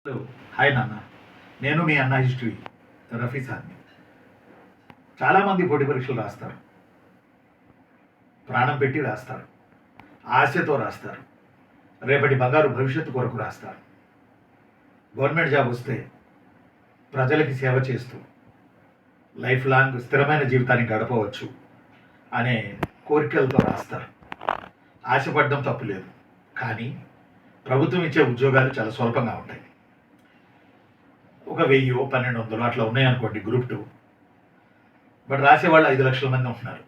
Hello hi నాన్న. నేను మీ అన్న హిస్టరీ రఫీ సార్ని. చాలామంది పోటీ పరీక్షలు రాస్తారు, ప్రాణం పెట్టి రాస్తారు, ఆశతో రాస్తారు, రేపటి బంగారు భవిష్యత్తు కొరకు రాస్తారు. గవర్నమెంట్ జాబ్ వస్తే ప్రజలకి సేవ చేస్తూ లైఫ్ లాంగ్ స్థిరమైన జీవితాన్ని గడపవచ్చు అనే కోరికలతో రాస్తారు. ఆశపడడం తప్పు లేదు, కానీ ప్రభుత్వం ఇచ్చే ఉద్యోగాలు చాలా స్వల్పంగా ఉంటాయి. ఒక 1000 1200 అట్లా ఉన్నాయనుకోండి గ్రూప్ 2. బట్ రాసేవాళ్ళు 5 లక్షల మంది ఉంటున్నారు.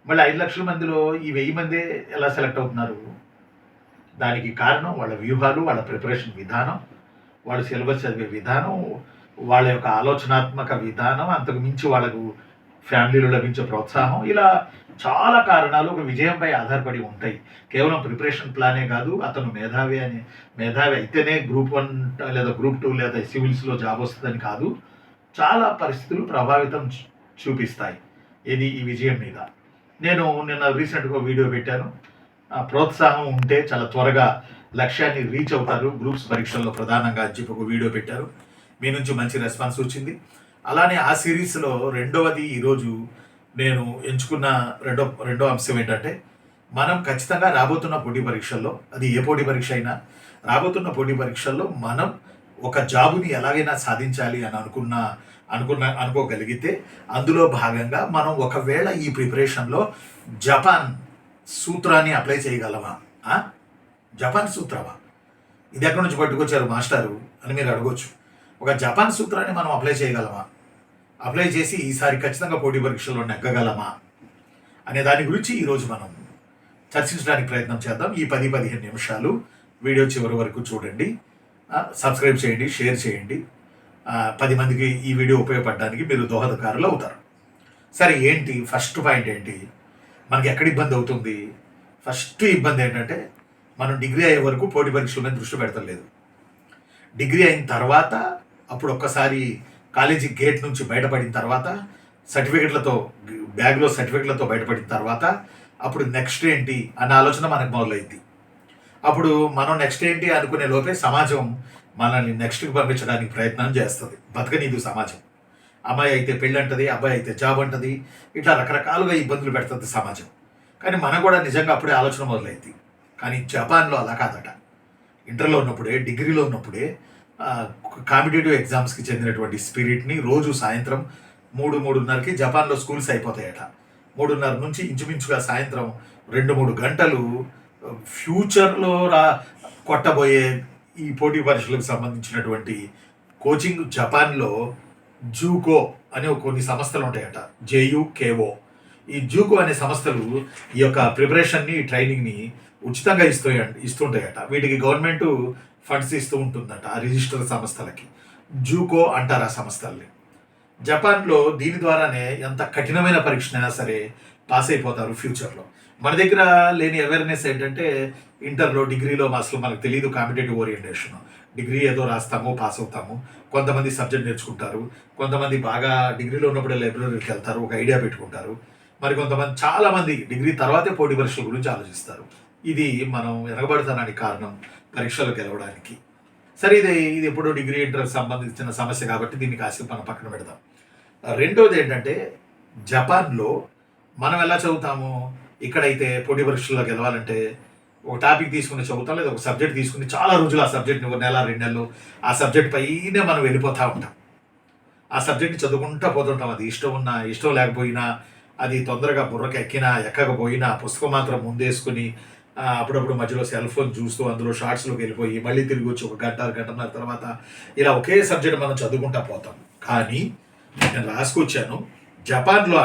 మళ్ళీ 5 లక్షల మందిలో ఈ 1000 మందే ఎలా సెలెక్ట్ అవుతున్నారు? దానికి కారణం వాళ్ళ వ్యూహాలు, వాళ్ళ ప్రిపరేషన్ విధానం, వాళ్ళు సిలబస్ చదివే విధానం, వాళ్ళ యొక్క ఆలోచనాత్మక విధానం, అంతకు మించి వాళ్ళకు ఫ్యామిలీలో లభించే ప్రోత్సాహం, ఇలా చాలా కారణాలు ఒక విజయంపై ఆధారపడి ఉంటాయి. కేవలం ప్రిపరేషన్ ప్లానే కాదు, అతను మేధావి అయితేనే గ్రూప్ 1 లేదా గ్రూప్ 2 లేదా సివిల్స్లో జాబ్ వస్తుందని కాదు. చాలా పరిస్థితులు ప్రభావితం చూపిస్తాయి ఈ విజయం మీద. నేను నిన్న రీసెంట్గా వీడియో పెట్టాను. ప్రోత్సాహం ఉంటే చాలా త్వరగా లక్ష్యాన్ని రీచ్ అవుతారు గ్రూప్స్ పరీక్షల్లో ప్రధానంగా అని చెప్పి ఒక వీడియో పెట్టారు. మీ నుంచి మంచి రెస్పాన్స్ వచ్చింది. అలానే ఆ సిరీస్లో రెండవది ఈరోజు నేను ఎంచుకున్న రెండో అంశం ఏంటంటే, మనం ఖచ్చితంగా రాబోతున్న పోటీ పరీక్షల్లో, అది ఏ పోటీ పరీక్ష అయినా, రాబోతున్న పోటీ పరీక్షల్లో మనం ఒక జాబుని ఎలాగైనా సాధించాలి అని అనుకోగలిగితే, అందులో భాగంగా మనం ఒకవేళ ఈ ప్రిపరేషన్లో జపాన్ సూత్రాన్ని అప్లై చేయగలమా? జపాన్ సూత్రమా? ఇది ఎక్కడి నుంచి పట్టుకొచ్చారు మాస్టారు అని మీరు అడగొచ్చు. ఒక జపాన్ సూత్రాన్ని మనం అప్లై చేయగలమా? అప్లై చేసి ఈసారి ఖచ్చితంగా పోటీ పరీక్షల్లో నెగ్గగలమా అనే దాని గురించి ఈరోజు మనం చర్చించడానికి ప్రయత్నం చేద్దాం. ఈ 10-15 నిమిషాలు వీడియో చివరి వరకు చూడండి. సబ్స్క్రైబ్ చేయండి, షేర్ చేయండి. 10 మందికి ఈ వీడియో ఉపయోగపడడానికి మీరు దోహదకారులు అవుతారు. సరే, ఏంటి ఫస్ట్ పాయింట్ ఏంటి? మనకి ఎక్కడ ఇబ్బంది అవుతుంది? ఫస్ట్ ఇబ్బంది ఏంటంటే, మనం డిగ్రీ అయ్యే వరకు పోటీ పరీక్షల మీద దృష్టి పెడతలేదు. డిగ్రీ అయిన తర్వాత అప్పుడు ఒక్కసారి కాలేజీ గేట్ నుంచి బయటపడిన తర్వాత, బ్యాగ్లో సర్టిఫికెట్లతో బయటపడిన తర్వాత, అప్పుడు నెక్స్ట్ ఏంటి అన్న ఆలోచన మనకు మొదలైంది. అప్పుడు మనం నెక్స్ట్ ఏంటి అనుకునే లోపే సమాజం మనల్ని నెక్స్ట్కి పంపించడానికి ప్రయత్నం చేస్తుంది. బతకనీదు సమాజం. అమ్మాయి అయితే పెళ్ళి అంటది, అబ్బాయి అయితే జాబ్ అంటది, ఇట్లా రకరకాలుగా ఇబ్బందులు పెడుతుంది సమాజం. కానీ మనకు కూడా నిజంగా అప్పుడే ఆలోచన మొదలైంది. కానీ జపాన్లో అలా కాదట. ఇంటర్లో ఉన్నప్పుడే, డిగ్రీలో ఉన్నప్పుడే కాంపిటేటివ్ ఎగ్జామ్స్కి చెందినటువంటి స్పిరిట్ని రోజు సాయంత్రం 3-3:30కి జపాన్లో స్కూల్స్ అయిపోతాయట. 3:30 నుంచి ఇంచుమించుగా సాయంత్రం 2-3 గంటలు ఫ్యూచర్లో కొట్టబోయే ఈ పోటీ పరీక్షలకు సంబంధించినటువంటి కోచింగ్ జపాన్లో జూకో అనే కొన్ని సంస్థలు ఉంటాయట. JUKO. ఈ జూకో అనే సంస్థలు ఈ యొక్క ప్రిపరేషన్ని, ట్రైనింగ్ని ఉచితంగా ఇస్తుంటాయట. వీటికి గవర్నమెంట్ ఫండ్స్ ఇస్తూ ఉంటుందట ఆ రిజిస్టర్ సంస్థలకి. జూకో అంటారు ఆ సంస్థల్ని. జపాన్లో దీని ద్వారానే ఎంత కఠినమైన పరీక్షనైనా సరే పాస్ అయిపోతారు ఫ్యూచర్లో. మన దగ్గర లేని అవేర్నెస్ ఏంటంటే, ఇంటర్లో, డిగ్రీలో అసలు మనకు తెలియదు కాంపిటేటివ్ ఓరియంటేషన్. డిగ్రీ ఏదో రాస్తాము, పాస్ అవుతాము. కొంతమంది సబ్జెక్ట్ నేర్చుకుంటారు, కొంతమంది బాగా డిగ్రీలో ఉన్నప్పుడే లైబ్రరీకి వెళ్తారు, ఒక ఐడియా పెట్టుకుంటారు. మరి కొంతమంది, చాలామంది డిగ్రీ తర్వాతే పోటీ పరీక్షల గురించి ఆలోచిస్తారు. ఇది మనం వెనకబడతానికి కారణం పరీక్షలు గెలవడానికి. సరే, ఇది ఎప్పుడు డిగ్రీ ఇంటర్ సంబంధించిన సమస్య కాబట్టి దీన్ని కాసేపు మనం పక్కన పెడదాం. రెండోది ఏంటంటే, జపాన్లో మనం ఎలా చదువుతాము? ఇక్కడైతే పోటీ పరీక్షల్లో గెలవాలంటే ఒక టాపిక్ తీసుకుని చదువుతాం, లేదా ఒక సబ్జెక్ట్ తీసుకుని చాలా రోజులు ఆ సబ్జెక్ట్ని, 1 నెల 2 నెలలు ఆ సబ్జెక్ట్ పైనే మనం వెళ్ళిపోతూ ఉంటాం. ఆ సబ్జెక్ట్ని చదువుకుంటూ పోతుంటాం. అది ఇష్టం ఉన్నా ఇష్టం లేకపోయినా, అది తొందరగా బుర్రకి ఎక్కినా ఎక్కకపోయినా, పుస్తకం మాత్రం ముందేసుకుని అప్పుడప్పుడు మధ్యలో సెల్ ఫోన్ చూస్తూ అందులో షార్ట్స్లోకి వెళ్ళిపోయి మళ్ళీ తిరిగి వచ్చి 1 గంట 1.5 తర్వాత ఇలా ఒకే సబ్జెక్ట్ మనం చదువుకుంటూ పోతాం. కానీ నేను రాసుకొచ్చాను, జపాన్లో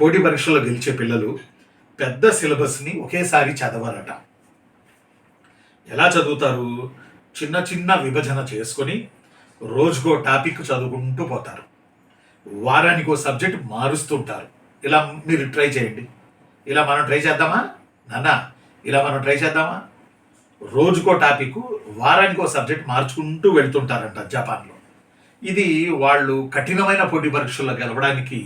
పోటీ పరీక్షల్లో గెలిచే పిల్లలు పెద్ద సిలబస్ని ఒకేసారి చదవరట. ఎలా చదువుతారు? చిన్న చిన్న విభజన చేసుకొని రోజుకో టాపిక్ చదువుకుంటూ పోతారు. వారానికి ఒక సబ్జెక్ట్ మారుస్తుంటారు. ఇలా మీరు ట్రై చేయండి. ఇలా మనం ట్రై చేద్దామా నాన్న? ఇలా మనం ట్రై చేద్దామా? రోజుకో టాపిక్, వారానికి ఒక సబ్జెక్ట్ మార్చుకుంటూ వెళ్తుంటారంట జపాన్లో. ఇది వాళ్ళు కఠినమైన పోటీ పరీక్షల్లో గెలవడానికి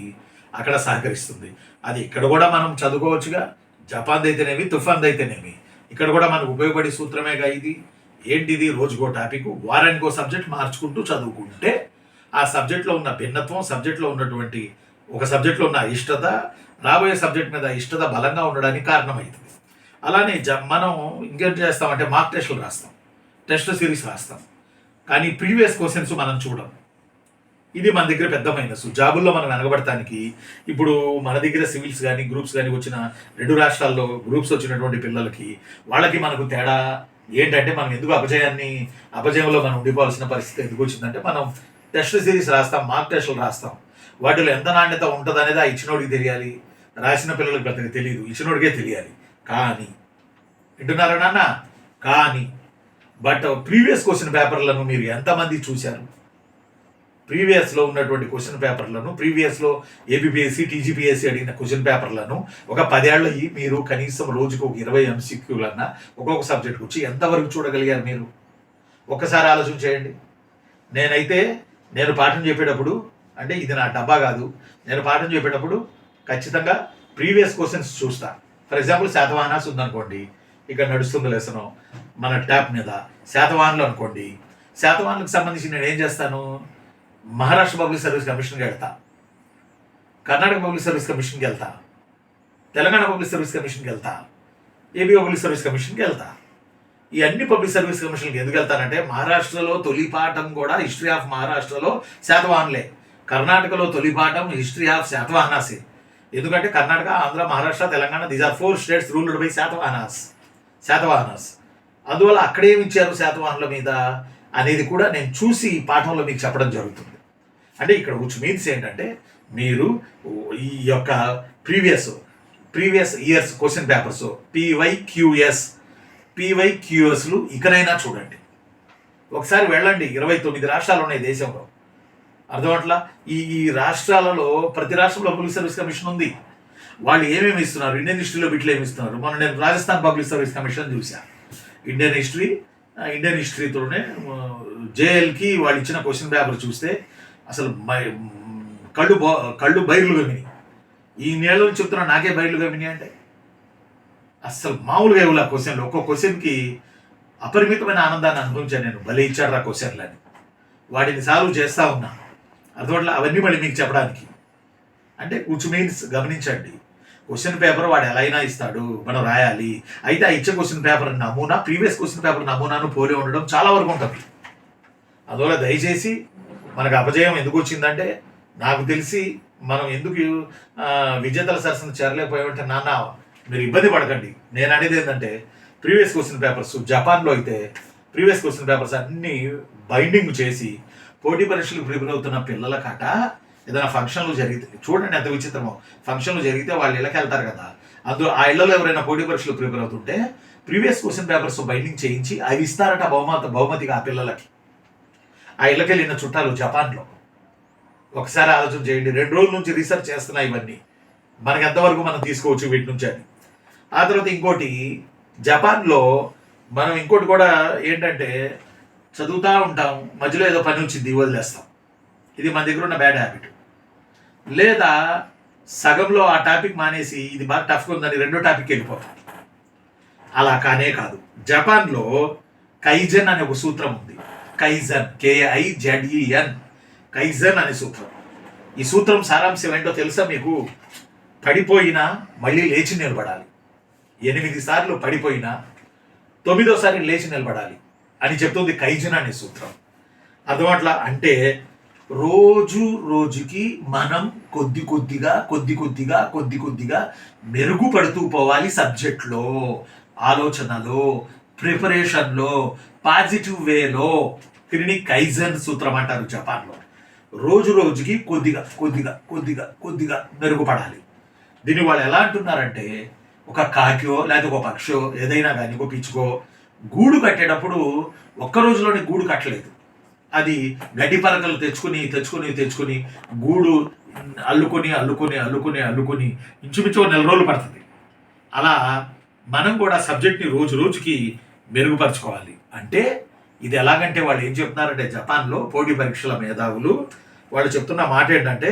అక్కడ సహకరిస్తుంది. అది ఇక్కడ కూడా మనం చదువుకోవచ్చుగా. జపాన్ అయితేనేమి, తుఫాన్ అయితేనేమి, ఇక్కడ కూడా మనకు ఉపయోగపడే సూత్రమేగా ఇది. ఏంటిది రోజుకో టాపిక్, వారానికో సబ్జెక్ట్ మార్చుకుంటూ చదువుకుంటే ఆ సబ్జెక్ట్లో ఉన్న భిన్నత్వం, సబ్జెక్ట్లో ఉన్నటువంటి ఒక సబ్జెక్ట్లో ఉన్న ఇష్టత రాబోయే సబ్జెక్ట్ మీద ఇష్టత బలంగా ఉండడానికి కారణమవుతుంది. అలానే మనం ఇంకేం చేస్తామంటే మార్క్ టెస్టులు రాస్తాం, టెస్ట్ సిరీస్ రాస్తాం, కానీ ప్రీవియస్ క్వశ్చన్స్ మనం చూడం. ఇది మన దగ్గర పెద్ద మైనస్. జాబుల్లో మనం వెనకబడటానికి ఇప్పుడు మన దగ్గర సివిల్స్ కానీ గ్రూప్స్ కానీ వచ్చిన 2 రాష్ట్రాల్లో గ్రూప్స్ వచ్చినటువంటి పిల్లలకి వాళ్ళకి మనకు తేడా ఏంటంటే, మనం ఎందుకు అపజయంలో మనం ఉండిపోవాల్సిన పరిస్థితి ఎందుకు వచ్చిందంటే, మనం టెస్ట్ సిరీస్ రాస్తాం, మార్క్ టెస్టులు రాస్తాం. వాటిలో ఎంత నాణ్యత ఉంటుంది అనేది ఆ ఇచ్చినోడికి తెలియాలి, రాసిన పిల్లలకి పెద్దగా తెలియదు, ఇచ్చినోడికే తెలియాలి. కానీ వింటున్నారా నాన్న? కానీ బట్ ప్రీవియస్ క్వశ్చన్ పేపర్లను మీరు ఎంతమంది చూశారు? ప్రీవియస్లో ఉన్నటువంటి క్వశ్చన్ పేపర్లను, ప్రీవియస్లో ఏబిపిఎస్సి టీజీపీఎస్సి అడిగిన క్వశ్చన్ పేపర్లను ఒక 10 ఏళ్ళకి మీరు కనీసం రోజుకు ఒక 20 MCQలన్నా ఒక్కొక్క సబ్జెక్ట్ వచ్చి ఎంతవరకు చూడగలిగారు మీరు? ఒక్కసారి ఆలోచన చేయండి. నేను పాఠం చెప్పేటప్పుడు, అంటే ఇది నా డబ్బా కాదు, నేను పాఠం చెప్పేటప్పుడు ఖచ్చితంగా ప్రీవియస్ క్వశ్చన్స్ చూస్తా. ఫర్ ఎగ్జాంపుల్ శాతవాహనాస్ ఉందనుకోండి, ఇక్కడ నడుస్తుంది లెసను మన ట్యాప్ మీద, శాతవాహనులు అనుకోండి, శాతవాహనులకు సంబంధించి నేను ఏం చేస్తాను, మహారాష్ట్ర పబ్లిక్ సర్వీస్ కమిషన్కి వెళ్తా, కర్ణాటక పబ్లిక్ సర్వీస్ కమిషన్కి వెళ్తా, తెలంగాణ పబ్లిక్ సర్వీస్ కమిషన్కి వెళ్తా, ఏపీ పబ్లిక్ సర్వీస్ కమిషన్కి వెళ్తా. ఈ అన్ని పబ్లిక్ సర్వీస్ కమిషన్కి ఎందుకు వెళ్తానంటే, మహారాష్ట్రలో తొలి పాఠం కూడా హిస్టరీ ఆఫ్ మహారాష్ట్రలో శాతవాహనులే, కర్ణాటకలో తొలి పాఠం హిస్టరీ ఆఫ్ శాతవాహనాసే. ఎందుకంటే Karnataka, Andhra, Maharashtra, Telangana, these are 4 states ruled by శాతవాహనాస్. అందువల్ల అక్కడేమి ఇచ్చారు శాతవాహనుల మీద అనేది కూడా నేను చూసి పాఠంలో మీకు చెప్పడం జరుగుతుంది. అంటే ఇక్కడ విచ్ మీన్స్ ఏంటంటే, మీరు ఈ యొక్క ప్రీవియస్ ఇయర్స్ క్వశ్చన్ పేపర్స్ పీవైక్యూఎస్లు ఇకనైనా చూడండి. ఒకసారి వెళ్ళండి, 29 రాష్ట్రాలు ఉన్నాయి దేశంలో, అర్థమట్లా. ఈ రాష్ట్రాలలో ప్రతి రాష్ట్రంలో పబ్లిక్ సర్వీస్ కమిషన్ ఉంది. వాళ్ళు ఏమేమి ఇస్తున్నారు, ఇండియన్ హిస్టరీలో బిట్లు ఏమి ఇస్తున్నారు. మనం నేను రాజస్థాన్ పబ్లిక్ సర్వీస్ కమిషన్ చూశాను. ఇండియన్ హిస్టరీతోనే జేఎల్కి వాళ్ళు ఇచ్చిన క్వశ్చన్ పేపర్ చూస్తే అసలు కళ్ళు బైర్లు గమిని. ఈ నెలలో చెప్తున్నా, నాకే బైర్లు గమిని అంటే అసలు మామూలుగా ఇవ్వాలి. క్వశ్చన్లు ఒక్కో క్వశ్చన్కి అపరిమితమైన ఆనందాన్ని అనుభవించాను నేను. భలే ఇచ్చాడు రా క్వశ్చన్లని, వాటిని సాల్వ్ చేస్తూ ఉన్నా. అర్థమట్లా అవన్నీ మళ్ళీ మీకు చెప్పడానికి. అంటే విచ్ మీన్స్ గమనించండి, క్వశ్చన్ పేపర్ వాడు ఎలా అయినా ఇస్తాడు, మనం రాయాలి. అయితే ఆ ఇచ్చే క్వశ్చన్ పేపర్ నమూనా ప్రీవియస్ క్వశ్చన్ పేపర్ నమూనాను పోలి ఉండడం చాలా వరకు ఉంటుంది. అందువల్ల దయచేసి మనకు అపజయం ఎందుకు వచ్చిందంటే, నాకు తెలిసి మనం ఎందుకు విజేతల సరసన చేరలేకపోయామంటే, నాన్న మీరు ఇబ్బంది పడకండి. నేను అనేది ఏంటంటే, ప్రీవియస్ క్వశ్చన్ పేపర్స్ జపాన్లో అయితే ప్రీవియస్ క్వశ్చన్ పేపర్స్ అన్నీ బైండింగ్ చేసి పోటీ పరీక్షలకు ప్రిపేర్ అవుతున్న పిల్లల కట ఏదైనా ఫంక్షన్లు జరిగితే చూడండి ఎంత విచిత్రమో. ఫంక్షన్లు జరిగితే వాళ్ళు ఇళ్ళకి వెళ్తారు కదా, అందులో ఆ ఇళ్లలో ఎవరైనా పోటీ పరీక్షలు ప్రిపేర్ అవుతుంటే ప్రీవియస్ క్వశ్చన్ పేపర్స్ బైండింగ్ చేయించి అవి ఇస్తారట బహుమతిగా ఆ పిల్లలకి. ఆ ఇళ్ళకి వెళ్ళిన చుట్టాలు జపాన్లో. ఒకసారి ఆలోచన చేయండి. 2 రోజుల నుంచి రీసెర్చ్ చేస్తున్నాయి ఇవన్నీ, మనకి ఎంతవరకు మనం తీసుకోవచ్చు వీటి నుంచి అని. ఆ తర్వాత ఇంకోటి, జపాన్లో మనం ఇంకోటి కూడా ఏంటంటే, చదువుతూ ఉంటాం, మధ్యలో ఏదో పని వచ్చింది వదిలేస్తాం. ఇది మన దగ్గర ఉన్న బ్యాడ్ హ్యాబిట్. లేదా సగంలో ఆ టాపిక్ మానేసి ఇది బాగా టఫ్గా ఉందని 2వ టాపిక్ వెళ్ళిపోతాం. అలా కానే కాదు. జపాన్లో కైజెన్ అనే ఒక సూత్రం ఉంది. కైజన్, KIZEN, కైజన్ అనే సూత్రం. ఈ సూత్రం సారాంశం ఏంటో తెలుసా మీకు? పడిపోయినా మళ్ళీ లేచి నిలబడాలి. 8 సార్లు పడిపోయినా 9వ సారి లేచి నిలబడాలి అని చెప్తుంది కైజన్ అనే సూత్రం. అర్థమట్లా. అంటే రోజుకి మనం కొద్ది కొద్దిగా మెరుగుపడుతూ పోవాలి సబ్జెక్ట్లో, ఆలోచనలో, ప్రిపరేషన్లో, పాజిటివ్ వేలో. దీనిని కైజన్ సూత్రం అంటారు జపాన్లో. రోజుకి కొద్దిగా మెరుగుపడాలి. దీన్ని వాళ్ళు ఎలా అంటున్నారంటే, ఒక కాకియో లేదా ఒక పక్షో ఏదైనా కానీ ఒక పిచ్చుకో గూడు కట్టేటప్పుడు ఒక్క రోజులోనే గూడు కట్టలేదు. అది గడ్డి పరకలు తెచ్చుకొని గూడు అల్లుకొని ఇంచుమించు 4 రోజులు పడుతుంది. అలా మనం కూడా సబ్జెక్ట్ని రోజుకి మెరుగుపరచుకోవాలి. అంటే ఇది ఎలాగంటే, వాళ్ళు ఏం చెప్తున్నారంటే, జపాన్లో పోటీ పరీక్షల మేధావులు వాళ్ళు చెప్తున్న మాట ఏంటంటే,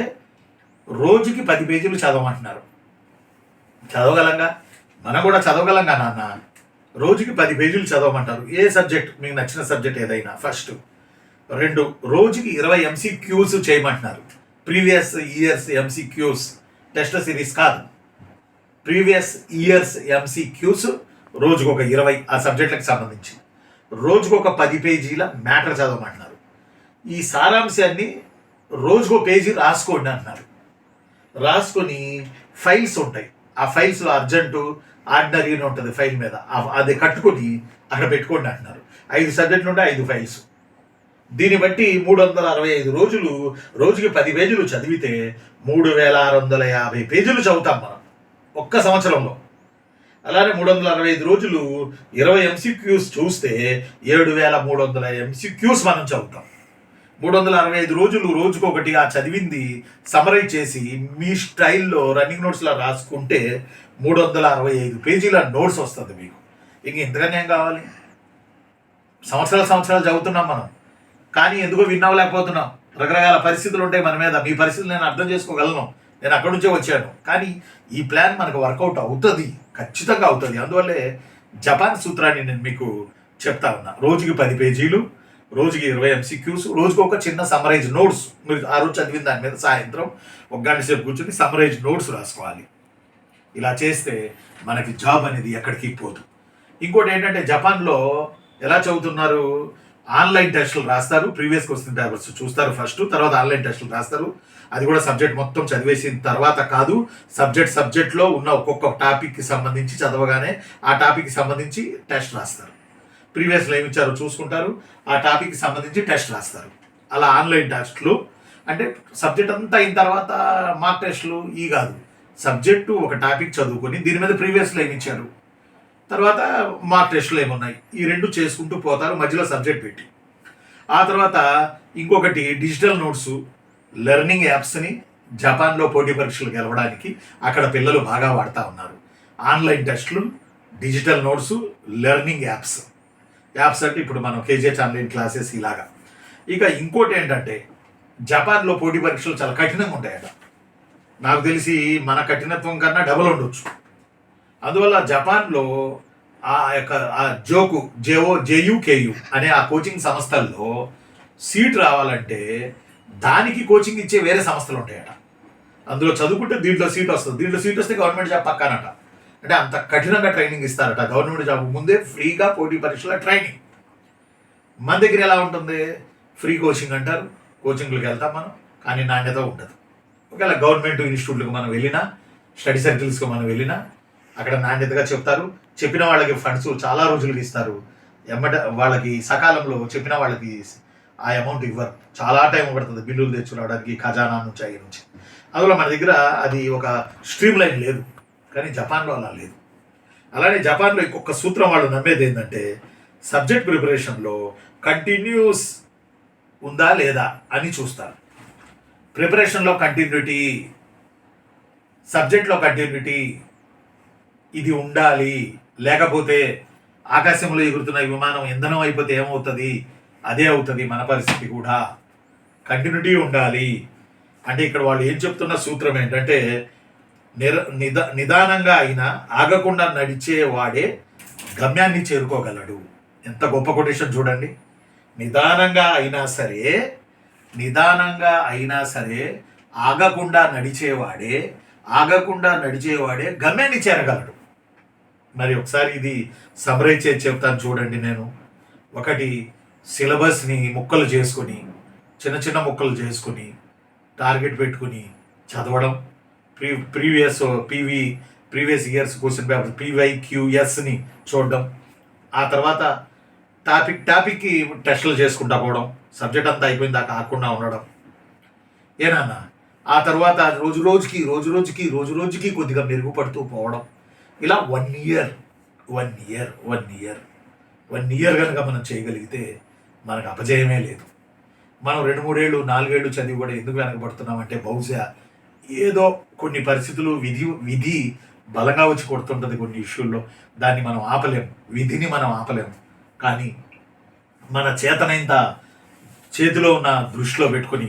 రోజుకి 10 పేజీలు చదవమంటున్నారు. చదవగలంగా? మనం కూడా చదవగలంగా నాన్న? రోజుకి 10 పేజీలు చదవమంటారు. ఏ సబ్జెక్ట్ మీకు నచ్చిన సబ్జెక్ట్ ఏదైనా ఫస్ట్. 2 రోజుకి 20 ఎంసీక్యూస్ చేయమంటున్నారు. Previous years MCQs, test series కాదు. ప్రీవియస్ ఇయర్స్ ఎంసీక్యూస్ రోజుకు ఒక 20 ఆ సబ్జెక్టులకు సంబంధించి. రోజుకు ఒక 10 పేజీల మ్యాటర్ చదవమంటున్నారు. ఈ సారాంశాన్ని రోజుకో పేజీ రాసుకోండి అంటున్నారు. రాసుకొని ఫైల్స్ ఉంటాయి. ఆ ఫైల్స్లో అర్జెంటు, ఆర్డినరీ అని ఉంటుంది ఫైల్ మీద. అది కట్టుకొని అక్కడ పెట్టుకోండి అంటున్నారు. 5 సబ్జెక్టులు ఉంటే 5 ఫైల్స్. దీన్ని బట్టి 365 రోజులు రోజుకి 10 పేజీలు చదివితే 3650 పేజీలు చదువుతాం మనం ఒక్క సంవత్సరంలో. అలానే 365 రోజులు 20 ఎంసీక్యూస్ చూస్తే 7300 ఎంసీక్యూస్ మనం చదువుతాం. 365 రోజులు రోజుకొకటి ఆ చదివింది సమరైజ్ చేసి మీ స్టైల్లో రన్నింగ్ నోట్స్లో రాసుకుంటే 365 పేజీల నోట్స్ వస్తుంది మీకు. ఇంక ఇంతకన్నా ఏం కావాలి? సంవత్సరాలు చదువుతున్నాం మనం, కానీ ఎందుకో విన్నవలేకపోతున్నాం. రకరకాల పరిస్థితులు ఉంటాయి మన మీద. మీ పరిస్థితులు నేను అర్థం చేసుకోగలను, నేను అక్కడి నుంచే వచ్చాను. కానీ ఈ ప్లాన్ మనకు వర్కౌట్ అవుతుంది, ఖచ్చితంగా అవుతుంది. అందువల్లే జపాన్ సూత్రాన్ని నేను మీకు చెప్తా ఉన్నా. రోజుకి 10 పేజీలు, రోజుకి 20 ఎంసీక్యూస్, రోజుకి ఒక చిన్న సమరైజ్ నోట్స్. మీరు ఆ రోజు చదివిన దాని మీద సాయంత్రం 1 గంట సేపు కూర్చొని సమరైజ్ నోట్స్ రాసుకోవాలి. ఇలా చేస్తే మనకి జాబ్ అనేది ఎక్కడికి పోదు. ఇంకోటి ఏంటంటే జపాన్లో ఎలా చదువుతున్నారు, ఆన్లైన్ టెస్టులు రాస్తారు. ప్రీవియస్ క్వశ్చన్ పేపర్స్ చూస్తారు ఫస్ట్, తర్వాత ఆన్లైన్ టెస్టులు రాస్తారు. అది కూడా సబ్జెక్ట్ మొత్తం చదివేసిన తర్వాత కాదు, సబ్జెక్ట్లో ఉన్న ఒక్కొక్క టాపిక్కి సంబంధించి చదవగానే ఆ టాపిక్కి సంబంధించి టెస్ట్ రాస్తారు. ప్రీవియస్లో ఏమి ఇచ్చారో చూసుకుంటారు, ఆ టాపిక్కి సంబంధించి టెస్ట్ రాస్తారు. అలా ఆన్లైన్ టెస్టులు అంటే సబ్జెక్ట్ అంతా అయిన తర్వాత మార్క్ టెస్టులు ఈ కాదు. సబ్జెక్టు ఒక టాపిక్ చదువుకొని దీని మీద ప్రీవియస్లో ఏమి ఇచ్చారు, తర్వాత మార్క్ టెస్టులు ఏమున్నాయి, ఈ 2 చేసుకుంటూ పోతారు మధ్యలో సబ్జెక్ట్ పెట్టి. ఆ తర్వాత ఇంకొకటి డిజిటల్ నోట్స్, లెర్నింగ్ యాప్స్ని జపాన్లో పోటీ పరీక్షలు గెలవడానికి అక్కడ పిల్లలు బాగా వాడుతూ ఉన్నారు. ఆన్లైన్ టెస్టులు, డిజిటల్ నోట్స్, లెర్నింగ్ యాప్స్ అంటే ఇప్పుడు మనం కేజీహెచ్ ఆన్లైన్ క్లాసెస్ ఇలాగా. ఇక ఇంకోటి ఏంటంటే జపాన్లో పోటీ పరీక్షలు చాలా కఠినంగా ఉంటాయట. నాకు తెలిసి మన కఠినత్వం కన్నా డబల్ ఉండొచ్చు. అందువల్ల జపాన్లో ఆ యొక్క ఆ జేయుకేయు అనే ఆ కోచింగ్ సంస్థల్లో సీట్ రావాలంటే దానికి కోచింగ్ ఇచ్చే వేరే సంస్థలు ఉంటాయట. అందులో చదువుకుంటే దీంట్లో సీట్ వస్తుంది, దీంట్లో సీట్ వస్తే గవర్నమెంట్ జాబ్ పక్కానట. అంటే అంత కఠినంగా ట్రైనింగ్ ఇస్తారట. గవర్నమెంట్ జాబ్ ముందే ఫ్రీగా పోటీ పరీక్షల ట్రైనింగ్. మన దగ్గర ఎలా ఉంటుంది, ఫ్రీ కోచింగ్ అంటారు, కోచింగ్లకు వెళ్తాం మనం, కానీ నాణ్యత ఉండదు. ఒకవేళ గవర్నమెంట్ ఇన్స్టిట్యూట్లకు మనం వెళ్ళినా, స్టడీ సర్కిల్స్కి మనం వెళ్ళినా అక్కడ నాణ్యతగా చెప్తారు. చెప్పిన వాళ్ళకి ఫండ్స్ చాలా రోజులకి ఇస్తారు. వాళ్ళకి సకాలంలో చెప్పిన వాళ్ళకి ఆ అమౌంట్ ఇవ్వరు, చాలా టైం పడుతుంది బిల్లులు తెచ్చుకోవడానికి ఖజానా నుంచి అయ్యి నుంచి. అందువల్ల మన దగ్గర అది ఒక స్ట్రీమ్ లైన్ లేదు. కానీ జపాన్లో అలా లేదు. అలానే జపాన్లో ఇంకొక సూత్రం వాళ్ళు నమ్మేది ఏంటంటే సబ్జెక్ట్ ప్రిపరేషన్లో కంటిన్యూస్ ఉందా లేదా అని చూస్తారు. ప్రిపరేషన్లో కంటిన్యూటీ, సబ్జెక్ట్లో కంటిన్యూటీ ఇది ఉండాలి. లేకపోతే ఆకాశంలో ఎగురుతున్న విమానం ఇంధనం అయిపోతే ఏమవుతుంది, అదే అవుతుంది మన పరిస్థితి కూడా. కంటిన్యూటీ ఉండాలి. అంటే ఇక్కడ వాళ్ళు ఏం చెప్తున్న సూత్రం ఏంటంటే నిదానంగా అయినా ఆగకుండా నడిచేవాడే గమ్యాన్ని చేరుకోగలడు. ఎంత గొప్ప కొటేషన్ చూడండి. నిదానంగా అయినా సరే ఆగకుండా నడిచేవాడే గమ్యాన్ని చేరగలడు. మరి ఒకసారి ఇది సమరైజ్ చేసి చెప్తాను చూడండి. నేను ఒకటి సిలబస్ని ముక్కలు చేసుకొని, చిన్న ముక్కలు చేసుకొని టార్గెట్ పెట్టుకుని చదవడం. ప్రీవియస్ ఇయర్స్ క్వశ్చన్ పేపర్ PYQSని చూడడం. ఆ తర్వాత టాపిక్కి టెస్టులు చేసుకుంటా పోవడం. సబ్జెక్ట్ అంతా అయిపోయిన దాకా ఆగకుండా ఉండడం. ఏనన్నా ఆ తర్వాత రోజు రోజుకి కొద్దిగా మెరుగుపడుతూ పోవడం. ఇలా 1 ఇయర్ కనుక మనం చేయగలిగితే మనకు అపజయమే లేదు. మనం 2-3 ఏళ్ళు 4 ఏళ్ళు చదివి కూడా ఎందుకు వెనకబడుతున్నామంటే బహుశా ఏదో కొన్ని పరిస్థితులు విధి బలంగా వచ్చి కొడుతుంటుంది కొన్ని ఇష్యూల్లో. దాన్ని మనం ఆపలేము, విధిని మనం ఆపలేము. కానీ మన చేతనైంత చేతిలో ఉన్న దృష్టిలో పెట్టుకొని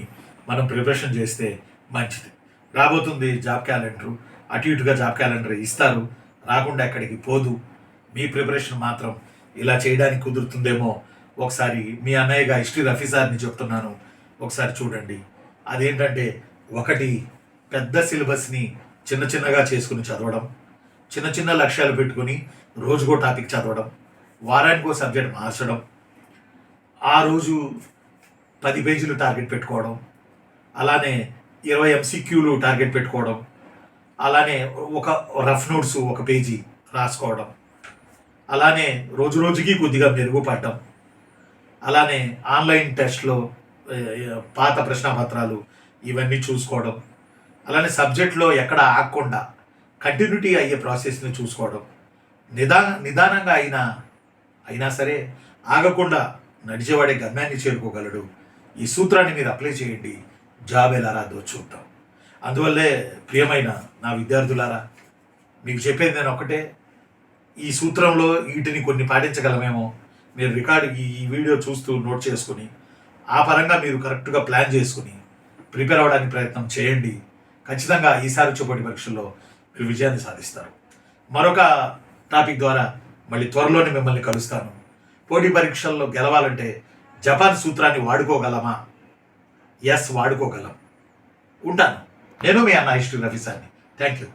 మనం ప్రిపరేషన్ చేస్తే మంచిది. రాబోతుంది జాబ్ క్యాలెండరు, అటు ఇటుగా జాబ్ క్యాలెండర్ ఇస్తారు, రాకుండా ఎక్కడికి పోదు. మీ ప్రిపరేషన్ మాత్రం ఇలా చేయడానికి కుదురుతుందేమో ఒకసారి మీ అన్నయ్యగా హిస్టరీ రఫీ సార్ని చెప్తున్నాను, ఒకసారి చూడండి. అదేంటంటే, ఒకటి పెద్ద సిలబస్ని చిన్న చిన్నగా చేసుకుని చదవడం, చిన్న చిన్న లక్ష్యాలు పెట్టుకుని రోజుకో టాపిక్ చదవడం, వారానికో సబ్జెక్ట్ మార్చడం, ఆ రోజు 10 పేజీలు టార్గెట్ పెట్టుకోవడం, అలానే 20 ఎంసీక్యూలు టార్గెట్ పెట్టుకోవడం, అలానే ఒక రఫ్ నోట్స్ 1 పేజీ రాసుకోవడం, అలానే రోజు రోజుకి కొద్దిగా మెరుగుపడడం, అలానే ఆన్లైన్ టెస్ట్లో పాత ప్రశ్నపత్రాలు ఇవన్నీ చూసుకోవడం, అలానే సబ్జెక్ట్లో ఎక్కడ ఆగకుండా కంటిన్యూటీ అయ్యే ప్రాసెస్ని చూసుకోవడం, నిదానంగా అయినా సరే ఆగకుండా నడిచేవాడే గమ్యాన్ని చేరుకోగలడు. ఈ సూత్రాన్ని మీరు అప్లై చేయండి, జాబ్ ఎలా రాదో చూద్దాం. అందువల్లే ప్రియమైన నా విద్యార్థులారా, మీకు చెప్పేది నేను ఒకటే, ఈ సూత్రంలో వీటిని కొన్ని పాటించగలమేమో మీరు ఈ వీడియో చూస్తూ నోట్ చేసుకుని ఆ పరంగా మీరు కరెక్ట్గా ప్లాన్ చేసుకుని ప్రిపేర్ అవ్వడానికి ప్రయత్నం చేయండి. ఖచ్చితంగా ఈసారి వచ్చే పోటీ పరీక్షల్లో మీరు విజయాన్ని సాధిస్తారు. మరొక టాపిక్ ద్వారా మళ్ళీ త్వరలోనే మిమ్మల్ని కలుస్తాను. పోటీ పరీక్షల్లో గెలవాలంటే జపాన్ సూత్రాన్ని వాడుకోగలమా? ఎస్, వాడుకోగలం. ఉంటాను. నేను మీ అన్న హిస్టరీ రఫీ సార్ని. Thank you.